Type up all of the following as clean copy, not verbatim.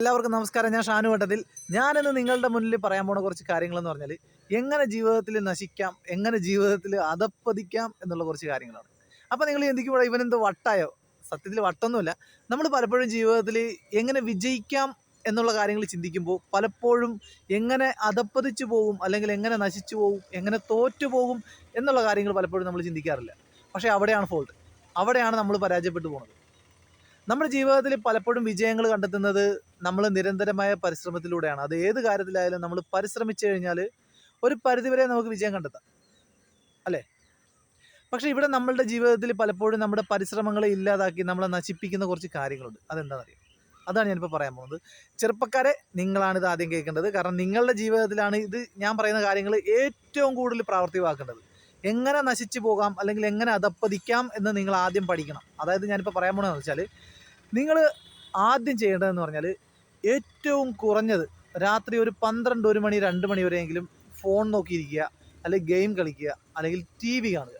എല്ലാവർക്കും നമസ്കാരം. ഞാൻ ഷാനു വട്ടത്തിൽ. ഞാനിന്ന് നിങ്ങളുടെ മുന്നിൽ പറയാൻ പോണ കുറച്ച് കാര്യങ്ങളെന്ന് പറഞ്ഞാൽ എങ്ങനെ ജീവിതത്തിൽ നശിക്കാം, എങ്ങനെ ജീവിതത്തിൽ അധപ്പതിക്കാം എന്നുള്ള കുറച്ച് കാര്യങ്ങളാണ്. അപ്പോൾ നിങ്ങൾ ചിന്തിക്കുമ്പോൾ ഇവനെന്ത് വട്ടായോ? സത്യത്തിൽ വട്ടൊന്നുമില്ല. നമ്മൾ പലപ്പോഴും ജീവിതത്തിൽ എങ്ങനെ വിജയിക്കാം എന്നുള്ള കാര്യങ്ങൾ ചിന്തിക്കുമ്പോൾ പലപ്പോഴും എങ്ങനെ അധപ്പതിച്ചു പോകും, അല്ലെങ്കിൽ എങ്ങനെ നശിച്ചു പോകും, എങ്ങനെ തോറ്റു പോകും എന്നുള്ള കാര്യങ്ങൾ പലപ്പോഴും നമ്മൾ ചിന്തിക്കാറില്ല. പക്ഷേ അവിടെയാണ് ഫോൾട്ട്. അവിടെയാണ് നമ്മൾ പരാജയപ്പെട്ടു പോകുന്നത്. നമ്മുടെ ജീവിതത്തിൽ പലപ്പോഴും വിജയങ്ങൾ കണ്ടെത്തുന്നത് നമ്മൾ നിരന്തരമായ പരിശ്രമത്തിലൂടെയാണ്. അത് ഏത് കാര്യത്തിലായാലും നമ്മൾ പരിശ്രമിച്ചു കഴിഞ്ഞാൽ ഒരു പരിധിവരെ നമുക്ക് വിജയം കണ്ടെത്താം, അല്ലേ? പക്ഷേ ഇവിടെ നമ്മളുടെ ജീവിതത്തിൽ പലപ്പോഴും നമ്മുടെ പരിശ്രമങ്ങളെ ഇല്ലാതാക്കി നമ്മളെ നശിപ്പിക്കുന്ന കുറച്ച് കാര്യങ്ങളുണ്ട്. അതെന്താണെന്നറിയാം? അതാണ് ഞാനിപ്പോൾ പറയാൻ പോകുന്നത്. ചെറുപ്പക്കാരെ, നിങ്ങളാണിത് ആദ്യം കേൾക്കേണ്ടത്. കാരണം നിങ്ങളുടെ ജീവിതത്തിലാണ് ഇത് ഞാൻ പറയുന്ന കാര്യങ്ങൾ ഏറ്റവും കൂടുതൽ പ്രാവർത്തികമാക്കേണ്ടത്. എങ്ങനെ നശിച്ചു പോകാം, അല്ലെങ്കിൽ എങ്ങനെ അധപ്പതിക്കാം എന്ന് നിങ്ങൾ ആദ്യം പഠിക്കണം. അതായത് ഞാനിപ്പോൾ പറയാൻ പോകണമെന്ന് വെച്ചാൽ, നിങ്ങൾ ആദ്യം ചെയ്യേണ്ടതെന്ന് പറഞ്ഞാൽ ഏറ്റവും കുറഞ്ഞത് രാത്രി ഒരു 12 മണി 2 മണി വരെയെങ്കിലും ഫോൺ നോക്കിയിരിക്കുക, അല്ലെങ്കിൽ ഗെയിം കളിക്കുക, അല്ലെങ്കിൽ ടി വി കാണുക.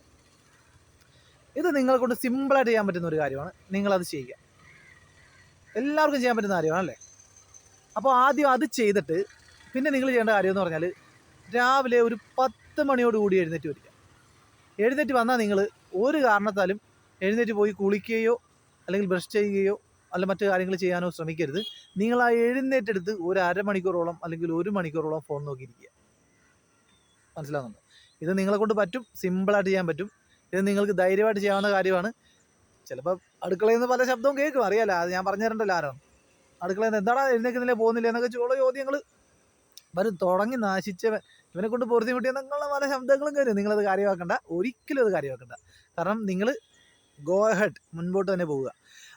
ഇത് നിങ്ങളെ കൊണ്ട് സിമ്പിളായിട്ട് ചെയ്യാൻ പറ്റുന്ന ഒരു കാര്യമാണ്. നിങ്ങളത് ചെയ്യുക. എല്ലാവർക്കും ചെയ്യാൻ പറ്റുന്ന കാര്യമാണ്, അല്ലേ? അപ്പോൾ ആദ്യം അത് ചെയ്തിട്ട് പിന്നെ നിങ്ങൾ ചെയ്യേണ്ട കാര്യമെന്ന് പറഞ്ഞാൽ രാവിലെ ഒരു 10 മണിയോടുകൂടി എഴുന്നേറ്റ് വരിക. എഴുന്നേറ്റ് വന്നാൽ നിങ്ങൾ ഒരു കാരണത്താലും എഴുന്നേറ്റ് പോയി കുളിക്കുകയോ അല്ലെങ്കിൽ ബ്രഷ് ചെയ്യുകയോ അല്ല മറ്റു കാര്യങ്ങൾ ചെയ്യാനോ ശ്രമിക്കരുത്. നിങ്ങൾ ആ എഴുന്നേറ്റെടുത്ത് ഒരു അരമണിക്കൂറോളം അല്ലെങ്കിൽ 1 മണിക്കൂറോളം ഫോൺ നോക്കിയിരിക്കുക. മനസ്സിലാകുന്നുണ്ടോ? ഇത് നിങ്ങളെ കൊണ്ട് പറ്റും. സിമ്പിളായിട്ട് ചെയ്യാൻ പറ്റും. ഇത് നിങ്ങൾക്ക് ധൈര്യമായിട്ട് ചെയ്യാവുന്ന കാര്യമാണ്. ചിലപ്പോൾ അടുക്കളയിൽ നിന്ന് പല ശബ്ദവും കേൾക്കും, അറിയാലോ. അത് ഞാൻ പറഞ്ഞു തരണ്ടല്ലോ ആരാണ്. അടുക്കളയിൽ നിന്ന് എന്താടാ എഴുന്നേൽക്കുന്നില്ലേ, പോകുന്നില്ല എന്നൊക്കെ ചോദ്യങ്ങൾ വരും. തുടങ്ങി നാശിച്ചവൻ, ഇവനെ കൊണ്ട് പൊറുതി മുട്ടിയ എന്നുള്ള പല ശബ്ദങ്ങളും കയറും. നിങ്ങളത് കാര്യമാക്കണ്ട, ഒരിക്കലും അത് കാര്യമാക്കണ്ട. കാരണം നിങ്ങൾ ഗോ ഹെഡ്, മുൻപോട്ട് തന്നെ പോവുക.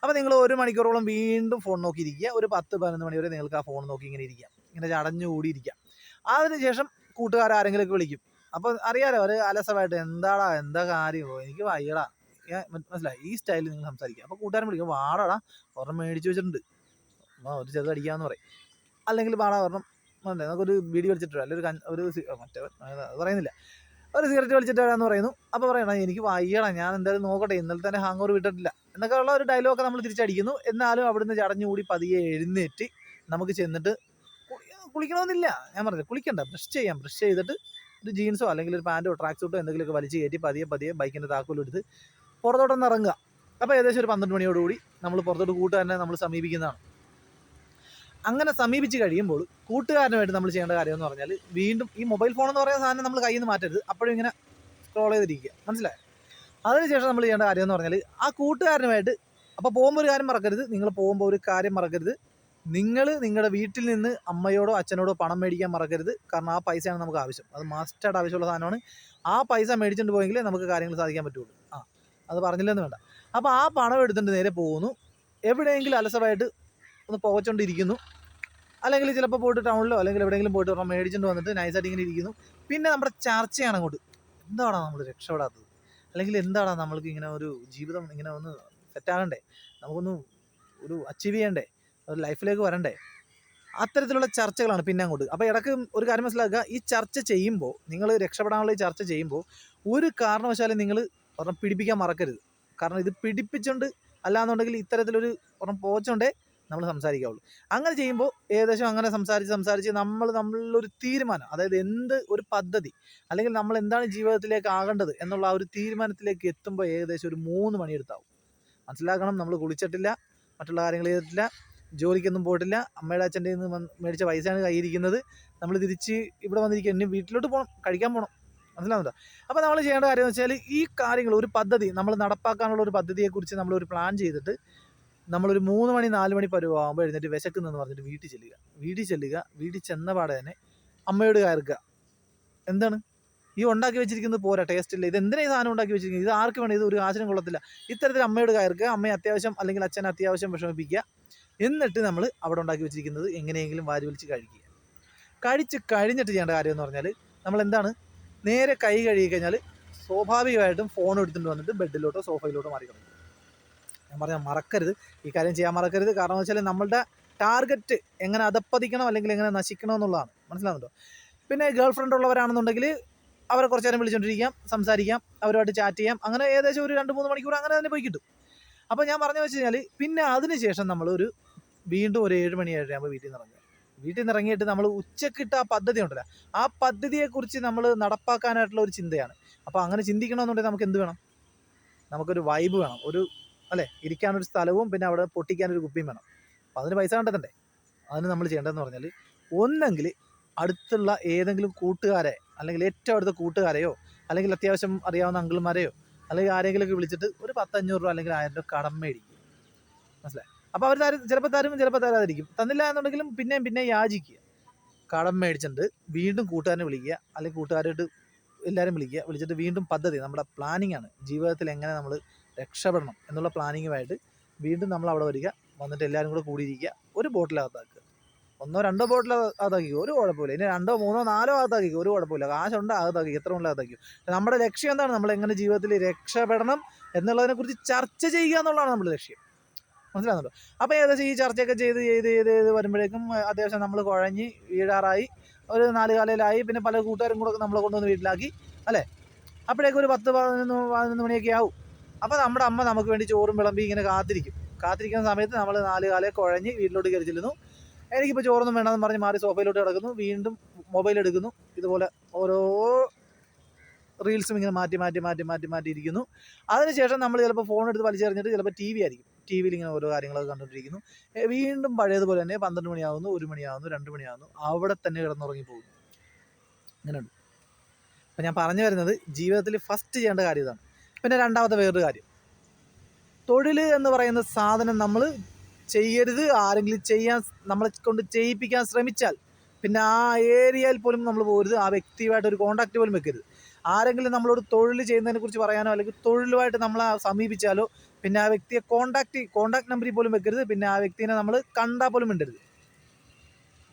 അപ്പോൾ നിങ്ങൾ 1 മണിക്കൂറോളം വീണ്ടും ഫോൺ നോക്കിയിരിക്കുക. ഒരു 10-11 മണി വരെ നിങ്ങൾക്ക് ആ ഫോൺ നോക്കി ഇങ്ങനെ ഇരിക്കാം, ഇങ്ങനെ ചടഞ്ഞു കൂടിയിരിക്കാം. അതിനുശേഷം കൂട്ടുകാരെങ്കിലുമൊക്കെ വിളിക്കും. അപ്പോൾ അറിയാലോ, ഒരു അലസമായിട്ട് എന്താടാ, എന്താ കാര്യമോ, എനിക്ക് വയ്യടാ, മനസ്സിലായി, ഈ സ്റ്റൈലിൽ നിങ്ങൾ സംസാരിക്കുക. അപ്പോൾ കൂട്ടുകാരൻ വിളിക്കും, വാടാടാ ഒരെണ്ണം മേടിച്ച് വെച്ചിട്ടുണ്ട്, ഒരു ചെറുത് അടിക്കാമെന്ന് പറയും. അല്ലെങ്കിൽ വാടാ ഒരെണ്ണം അല്ലേ, നമുക്കൊരു ബീഡി വലിച്ചിട്ട് അല്ലെങ്കിൽ ഒരു മറ്റേ അത് പറയുന്നില്ല, ഒരു സിഗരറ്റ് വലിച്ചിട്ട് വരാമെന്ന് പറയുന്നു. അപ്പോൾ പറയണം, എനിക്ക് വയ്യണം, ഞാൻ എന്തായാലും നോക്കട്ടെ, ഇന്നലെ തന്നെ ഹാങ് ഓവർ വിട്ടിട്ടില്ല എന്നൊക്കെ ഉള്ള ഒരു ഡയലോഗൊക്കെ നമ്മൾ തിരിച്ചടിക്കുന്നു. എന്നാലും അവിടുന്ന് ചടഞ്ഞുകൂടി പതിയെ എഴുന്നേറ്റ് നമുക്ക് ചെന്നിട്ട് കുളിക്കണമെന്നില്ല. ഞാൻ പറഞ്ഞത് കുളിക്കണ്ട, ബ്രഷ് ചെയ്യാം. ബ്രഷ് ചെയ്തിട്ട് ഒരു ജീൻസോ അല്ലെങ്കിൽ ഒരു പാൻറ്റോ ട്രാക്ക് സൂട്ടോ എന്തെങ്കിലുമൊക്കെ വലിച്ച് കയറ്റി പതിയെ ബൈക്കിൻ്റെ താക്കോലും എടുത്ത് പുറത്തോട്ടൊന്ന് ഇറങ്ങുക. അപ്പോൾ ഏകദേശം ഒരു 12 മണിയോടുകൂടി നമ്മൾ പുറത്തോട്ട് കൂട്ടുകാരനെ നമ്മൾ സമീപിക്കുന്നതാണ്. അങ്ങനെ സമീപിച്ച് കഴിയുമ്പോൾ കൂട്ടുകാരനുമായിട്ട് നമ്മൾ ചെയ്യേണ്ട കാര്യം എന്ന് പറഞ്ഞാൽ, വീണ്ടും ഈ മൊബൈൽ ഫോൺ എന്ന് പറയുന്ന സാധനം നമ്മൾ കയ്യിൽ നിന്ന് മാറ്റരുത്. അപ്പോഴും ഇങ്ങനെ സ്ക്രോൾ ചെയ്തിരിക്കുക, മനസ്സിലായോ? അതിനുശേഷം നമ്മൾ ചെയ്യേണ്ട കാര്യം എന്ന് പറഞ്ഞാൽ, ആ കൂട്ടുകാരനുമായിട്ട് അപ്പോൾ പോകുമ്പോൾ ഒരു കാര്യം മറക്കരുത്. നിങ്ങൾ പോകുമ്പോൾ ഒരു കാര്യം മറക്കരുത്. നിങ്ങൾ നിങ്ങളുടെ വീട്ടിൽ നിന്ന് അമ്മയോടോ അച്ഛനോടോ പണം മേടിക്കാൻ മറക്കരുത്. കാരണം ആ പൈസയാണ് നമുക്ക് ആവശ്യം. അത് മസ്റ്റായിട്ട് ആവശ്യമുള്ള സാധനമാണ്. ആ പൈസ മേടിച്ചുകൊണ്ട് പോയെങ്കിലേ നമുക്ക് കാര്യങ്ങൾ സാധിക്കാൻ പറ്റുള്ളൂ. അത് പറഞ്ഞില്ലെന്ന് വേണ്ട. അപ്പോൾ ആ പണം എടുത്തുകൊണ്ട് നേരെ പോകുന്നു. എവിടെയെങ്കിലും അലസമായിട്ട് ഒന്ന് പുകച്ചുകൊണ്ടിരിക്കുന്നു, അല്ലെങ്കിൽ ചിലപ്പോൾ പോയിട്ട് ടൗണിലോ അല്ലെങ്കിൽ എവിടെയെങ്കിലും പോയിട്ട് ഒരെണ്ണം മേടിച്ചുകൊണ്ട് വന്നിട്ട് നൈസായിട്ട് ഇങ്ങനെ ഇരിക്കുന്നു. പിന്നെ നമ്മുടെ ചർച്ചയാണ് അങ്ങോട്ട്, എന്താണോ നമ്മൾ രക്ഷപ്പെടാത്തത്, അല്ലെങ്കിൽ എന്താണോ നമ്മൾക്ക് ഇങ്ങനെ ഒരു ജീവിതം ഇങ്ങനെ ഒന്ന് സെറ്റാകണ്ടേ, നമുക്കൊന്ന് ഒരു അച്ചീവ് ചെയ്യണ്ടേ, ഒരു ലൈഫിലേക്ക് വരണ്ടേ, അത്തരത്തിലുള്ള ചർച്ചകളാണ് പിന്നെ അങ്ങോട്ട്. അപ്പോൾ ഇടയ്ക്ക് ഒരു കാര്യം മനസ്സിലാക്കുക, ഈ ചർച്ച ചെയ്യുമ്പോൾ, നിങ്ങൾ രക്ഷപ്പെടാനുള്ള ഈ ചർച്ച ചെയ്യുമ്പോൾ ഒരു കാരണവശാലും നിങ്ങൾ ഒരെണ്ണം പിടിപ്പിക്കാൻ മറക്കരുത്. കാരണം ഇത് പിടിപ്പിച്ചുകൊണ്ട് അല്ലാന്നുണ്ടെങ്കിൽ ഇത്തരത്തിലൊരു ഒരെണ്ണം പോച്ചുകൊണ്ടേ നമ്മൾ സംസാരിക്കാവുള്ളൂ. അങ്ങനെ ചെയ്യുമ്പോൾ ഏകദേശം അങ്ങനെ സംസാരിച്ച് നമ്മളൊരു തീരുമാനം, അതായത് എന്ത് ഒരു പദ്ധതി അല്ലെങ്കിൽ നമ്മൾ എന്താണ് ജീവിതത്തിലേക്ക് ആകേണ്ടത് എന്നുള്ള ആ ഒരു തീരുമാനത്തിലേക്ക് എത്തുമ്പോൾ ഏകദേശം ഒരു 3 മണിയെടുത്താവും. മനസ്സിലാക്കണം, നമ്മൾ കുളിച്ചിട്ടില്ല, മറ്റുള്ള കാര്യങ്ങൾ ചെയ്തിട്ടില്ല, ജോലിക്കൊന്നും പോയിട്ടില്ല, അമ്മയുടെ അച്ഛൻ്റെ നിന്ന് മേടിച്ച പൈസയാണ് കയ്യിരിക്കുന്നത്, നമ്മൾ തിരിച്ച് ഇവിടെ വന്നിരിക്കുക, ഇനി വീട്ടിലോട്ട് പോകണം, കഴിക്കാൻ പോകണം. മനസ്സിലാവുന്നുണ്ടോ? അപ്പോൾ നമ്മൾ ചെയ്യേണ്ട കാര്യം എന്ന് വെച്ചാൽ, ഈ കാര്യങ്ങൾ ഒരു പദ്ധതി നമ്മൾ നടപ്പാക്കാനുള്ള ഒരു പദ്ധതിയെക്കുറിച്ച് നമ്മളൊരു പ്ലാൻ ചെയ്തിട്ട് നമ്മളൊരു 3 മണി 4 മണി പരുവാകുമ്പോൾ എഴുന്നേറ്റ് വിശക്കുന്നെന്ന് പറഞ്ഞിട്ട് വീട്ടിൽ ചെല്ലുക. വീട്ടിൽ ചെന്ന പാടെ തന്നെ അമ്മയോട് കയറുക. എന്താണ് ഈ ഉണ്ടാക്കി വെച്ചിരിക്കുന്നത് പോരാ, ടേസ്റ്റ് ഇല്ല, ഇത് എന്തിനാ ഈ സാധനം ഉണ്ടാക്കി വെച്ചിരിക്കുന്നത്, ഇത് ആർക്ക് വേണം, ഇത് ഒരു കാശിനും കൊള്ളത്തില്ല. ഇത്തരത്തിൽ അമ്മയോട് കയറുക. അമ്മയെ അത്യാവശ്യം അല്ലെങ്കിൽ അച്ഛനെ അത്യാവശ്യം വിഷമിപ്പിക്കുക. എന്നിട്ട് നമ്മൾ അവിടെ ഉണ്ടാക്കി വെച്ചിരിക്കുന്നത് എങ്ങനെയെങ്കിലും വാരി വലിച്ച് കഴിക്കുക. കഴിച്ച് കഴിഞ്ഞിട്ട് ചെയ്യേണ്ട കാര്യം എന്ന് പറഞ്ഞാൽ, നമ്മളെന്താണ്, നേരെ കൈ കഴുകി കഴിഞ്ഞാൽ സ്വാഭാവികമായിട്ടും ഫോൺ എടുത്തുകൊണ്ട് വന്നിട്ട് ബെഡിലോട്ടോ സോഫയിലോട്ടോ മാറിക്കിടക്കും. ഞാൻ പറഞ്ഞാൽ മറക്കരുത്, ഈ കാര്യം ചെയ്യാൻ മറക്കരുത്. കാരണം എന്ന് വെച്ചാൽ നമ്മളുടെ ടാർഗറ്റ് എങ്ങനെ അധപ്പതിക്കണം അല്ലെങ്കിൽ എങ്ങനെ നശിക്കണം എന്നുള്ളതാണ്. മനസ്സിലാകുന്നുണ്ടോ? പിന്നെ ഗേൾ ഫ്രണ്ട് ഉള്ളവരാണെന്നുണ്ടെങ്കിൽ അവരെ കുറച്ച് നേരം വിളിച്ചുകൊണ്ടിരിക്കാം, സംസാരിക്കാം, അവരുമായിട്ട് ചാറ്റ് ചെയ്യാം. അങ്ങനെ ഏകദേശം ഒരു 2-3 മണിക്കൂർ അങ്ങനെ തന്നെ പോയി കിട്ടും. അപ്പോൾ ഞാൻ പറഞ്ഞു വെച്ച് കഴിഞ്ഞാൽ, പിന്നെ അതിന് ശേഷം നമ്മളൊരു വീണ്ടും ഒരു 7 മണി 7:30 ആകുമ്പോൾ വീട്ടിൽ നിന്ന് ഇറങ്ങുക. വീട്ടിൽ നിന്ന് ഇറങ്ങിയിട്ട് നമ്മൾ ഉച്ചക്കിട്ട ആ പദ്ധതി ഉണ്ടല്ലോ, ആ പദ്ധതിയെക്കുറിച്ച് നമ്മൾ നടപ്പാക്കാനായിട്ടുള്ള ഒരു ചിന്തയാണ്. അപ്പോൾ അങ്ങനെ ചിന്തിക്കണമെന്നുണ്ടെങ്കിൽ നമുക്ക് എന്ത് വേണം? നമുക്കൊരു വൈബ് വേണം. അല്ലേ, ഇരിക്കാനൊരു സ്ഥലവും പിന്നെ അവിടെ പൊട്ടിക്കാനൊരു കുപ്പിയും വേണം. അപ്പോൾ അതിന് പൈസ കണ്ടെത്തണ്ടേ? അതിന് നമ്മൾ ചെയ്യേണ്ടതെന്ന് പറഞ്ഞാൽ, ഒന്നെങ്കിൽ അടുത്തുള്ള ഏതെങ്കിലും കൂട്ടുകാരെ, അല്ലെങ്കിൽ ഏറ്റവും അടുത്ത കൂട്ടുകാരെയോ, അല്ലെങ്കിൽ അത്യാവശ്യം അറിയാവുന്ന അങ്കിൾമാരെയോ, അല്ലെങ്കിൽ ആരെങ്കിലുമൊക്കെ വിളിച്ചിട്ട് ഒരു 10-500 രൂപ അല്ലെങ്കിൽ 1000 രൂപ കടം മേടിക്കും. മനസ്സിലായി? അപ്പോൾ അവർ ചിലപ്പോൾ തരും, ചിലപ്പോൾ തരാതിരിക്കും. തന്നില്ല എന്നുണ്ടെങ്കിലും പിന്നെയും യാചിക്കുക. കടം മേടിച്ചിട്ട് വീണ്ടും കൂട്ടുകാരനെ വിളിക്കുക, അല്ലെങ്കിൽ കൂട്ടുകാരായിട്ട് എല്ലാവരും വിളിക്കുക. വിളിച്ചിട്ട് വീണ്ടും പദ്ധതി, നമ്മുടെ പ്ലാനിങ് ആണ്, ജീവിതത്തിൽ എങ്ങനെ നമ്മൾ രക്ഷപ്പെടണം എന്നുള്ള പ്ലാനിങ്ങുമായിട്ട് വീണ്ടും നമ്മൾ അവിടെ വരിക. വന്നിട്ട് എല്ലാവരും കൂടെ കൂടിയിരിക്കുക. ഒരു ബോട്ടിലകത്താക്കുക, 1-2 ബോട്ടിൽ അകത്താക്കിക്കോ, ഒരു കുഴപ്പമില്ല. ഇനി 2, 3, 4 അകത്താക്കിക്കോ, ഒരു കുഴപ്പമില്ല. കാശുണ്ട് അകത്താക്കി, എത്ര ഉള്ള അകത്താക്കിയോ. നമ്മുടെ ലക്ഷ്യം എന്താണ്? നമ്മൾ എങ്ങനെ ജീവിതത്തിൽ രക്ഷപ്പെടണം എന്നുള്ളതിനെക്കുറിച്ച് ചർച്ച ചെയ്യുക എന്നുള്ളതാണ് നമ്മുടെ ലക്ഷ്യം. മനസ്സിലാകുന്നുണ്ടോ? അപ്പോൾ ഏകദേശം ഈ ചർച്ചയൊക്കെ ചെയ്ത് വരുമ്പോഴേക്കും അത്യാവശ്യം നമ്മൾ കുഴഞ്ഞ് വീഴാറായി, ഒരു 4 കാലയിലായി. പിന്നെ പല കൂട്ടുകാരും കൂടെ നമ്മളെ കൊണ്ടുവന്ന് വീട്ടിലാക്കി, അല്ലേ? അപ്പോഴേക്കും ഒരു 10-11 മണിയൊക്കെ ആവും. അപ്പോൾ നമ്മുടെ അമ്മ നമുക്ക് വേണ്ടി ചോറും വിളമ്പി ഇങ്ങനെ കാത്തിരിക്കുന്ന സമയത്ത് നമ്മൾ 4 കാലയെ കുഴഞ്ഞ് വീട്ടിലോട്ട് കയറി ചെല്ലുന്നു. എനിക്കിപ്പോൾ ചോറൊന്നും വേണമെന്ന് പറഞ്ഞ് മാറി സോഫയിലോട്ട് കിടക്കുന്നു. വീണ്ടും മൊബൈൽ എടുക്കുന്നു. ഇതുപോലെ ഓരോ റീൽസും ഇങ്ങനെ മാറ്റി ഇരിക്കുന്നു. അതിനുശേഷം നമ്മൾ ചിലപ്പോൾ ഫോൺ എടുത്ത് വലിച്ചെറിഞ്ഞിട്ട് ചിലപ്പോൾ ടി വി ആയിരിക്കും. ടി വിയിൽ ഇങ്ങനെ ഓരോ കാര്യങ്ങളൊക്കെ കണ്ടുകൊണ്ടിരിക്കുന്നു. വീണ്ടും പഴയതുപോലെ തന്നെ 12 മണിയാവുന്നു, 1 മണിയാവുന്നു, 2 മണിയാവുന്നു. അവിടെ തന്നെ കിടന്നുറങ്ങി പോകുന്നു. അങ്ങനെയുണ്ട്. അപ്പം ഞാൻ പറഞ്ഞു വരുന്നത്, ജീവിതത്തിൽ ഫസ്റ്റ് ചെയ്യേണ്ട കാര്യം ഇതാണ്. പിന്നെ രണ്ടാമത്തെ വേറൊരു കാര്യം, തൊഴിൽ എന്ന് പറയുന്ന സാധനം നമ്മൾ ചെയ്യരുത്. ആരെങ്കിലും നമ്മളെ കൊണ്ട് ചെയ്യിപ്പിക്കാൻ ശ്രമിച്ചാൽ പിന്നെ ആ ഏരിയയിൽ പോലും നമ്മൾ പോകരുത്. ആ വ്യക്തിയുമായിട്ട് ഒരു കോൺടാക്റ്റ് പോലും വെക്കരുത്. ആരെങ്കിലും നമ്മളോട് തൊഴിൽ ചെയ്യുന്നതിനെ കുറിച്ച് പറയാനോ, അല്ലെങ്കിൽ തൊഴിലുമായിട്ട് നമ്മളെ സമീപിച്ചാലോ, പിന്നെ ആ വ്യക്തിയെ കോൺടാക്ട് നമ്പറിൽ പോലും വെക്കരുത്. പിന്നെ ആ വ്യക്തിനെ നമ്മൾ കണ്ടാൽ പോലും മിണ്ടരുത്.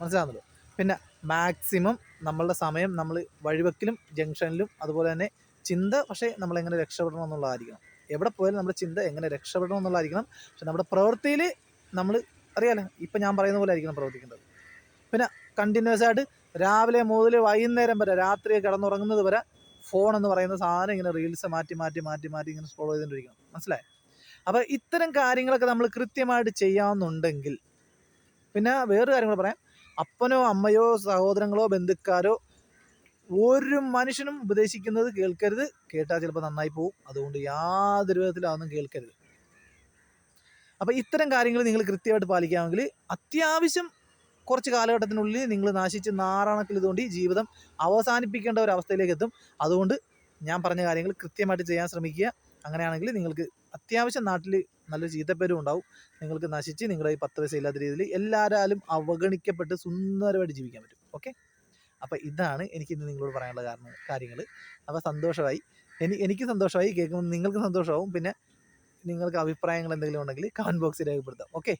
മനസ്സിലാകുന്നല്ലോ? പിന്നെ മാക്സിമം നമ്മളുടെ സമയം നമ്മൾ വഴിവെക്കലും ജംഗ്ഷനിലും, അതുപോലെ തന്നെ ചിന്ത പക്ഷേ നമ്മളെങ്ങനെ രക്ഷപ്പെടണം എന്നുള്ളതായിരിക്കണം. എവിടെ പോയാലും നമ്മുടെ ചിന്ത എങ്ങനെ രക്ഷപ്പെടണം എന്നുള്ളതായിരിക്കണം. പക്ഷെ നമ്മുടെ പ്രവൃത്തിയിൽ നമ്മൾ അറിയാലോ, ഇപ്പം ഞാൻ പറയുന്ന പോലെ ആയിരിക്കണം പ്രവർത്തിക്കേണ്ടത്. പിന്നെ കണ്ടിന്യൂസ് ആയിട്ട് രാവിലെ മുതൽ വൈകുന്നേരം വരെ, രാത്രി കിടന്നുറങ്ങുന്നത് വരെ ഫോൺ എന്ന് പറയുന്ന സാധനം ഇങ്ങനെ റീൽസ് മാറ്റി ഇങ്ങനെ സ്ക്രോൾ ചെയ്തുകൊണ്ടിരിക്കണം. മനസ്സിലായി? അപ്പോൾ ഇത്തരം കാര്യങ്ങളൊക്കെ നമ്മൾ കൃത്യമായിട്ട് ചെയ്യാവുന്നുണ്ടെങ്കിൽ, പിന്നെ വേറൊരു കാര്യം കൂടെ പറയാം. അപ്പനോ അമ്മയോ സഹോദരങ്ങളോ ബന്ധുക്കാരോ ഒരു മനുഷ്യനും ഉപദേശിക്കുന്നത് കേൾക്കരുത്. കേട്ടാൽ ചിലപ്പോൾ നന്നായി പോകും. അതുകൊണ്ട് യാതൊരു വിധത്തിലും അതൊന്നും കേൾക്കരുത്. അപ്പോൾ ഇത്തരം കാര്യങ്ങൾ നിങ്ങൾ കൃത്യമായിട്ട് പാലിക്കാമെങ്കിൽ അത്യാവശ്യം കുറച്ച് കാലഘട്ടത്തിനുള്ളിൽ നിങ്ങൾ നാശിച്ച് നാറാണക്കിൽ ഇതുകൊണ്ട് ഈ ജീവിതം അവസാനിപ്പിക്കേണ്ട ഒരു അവസ്ഥയിലേക്ക് എത്തും. അതുകൊണ്ട് ഞാൻ പറഞ്ഞ കാര്യങ്ങൾ കൃത്യമായിട്ട് ചെയ്യാൻ ശ്രമിക്കുക. അങ്ങനെയാണെങ്കിൽ നിങ്ങൾക്ക് അത്യാവശ്യം നാട്ടിൽ നല്ലൊരു ചീത്തപ്പേരും ഉണ്ടാവും. നിങ്ങൾക്ക് നശിച്ച് നിങ്ങളുടെ ഈ 10 പൈസ ഇല്ലാത്ത രീതിയിൽ എല്ലാവരാലും അവഗണിക്കപ്പെട്ട് സുന്ദരമായിട്ട് ജീവിക്കാൻ പറ്റും. ഓക്കെ? അപ്പോൾ ഇതാണ് എനിക്കിന്ന് നിങ്ങളോട് പറയാനുള്ള കാര്യങ്ങൾ. അപ്പോൾ സന്തോഷമായി, എനിക്ക് സന്തോഷമായി, കേൾക്കുമ്പോൾ നിങ്ങൾക്ക് സന്തോഷമാവും. പിന്നെ നിങ്ങൾക്ക് അഭിപ്രായങ്ങൾ എന്തെങ്കിലും ഉണ്ടെങ്കിൽ കമൻറ്റ് ബോക്സിൽ രേഖപ്പെടുത്താം. ഓക്കെ?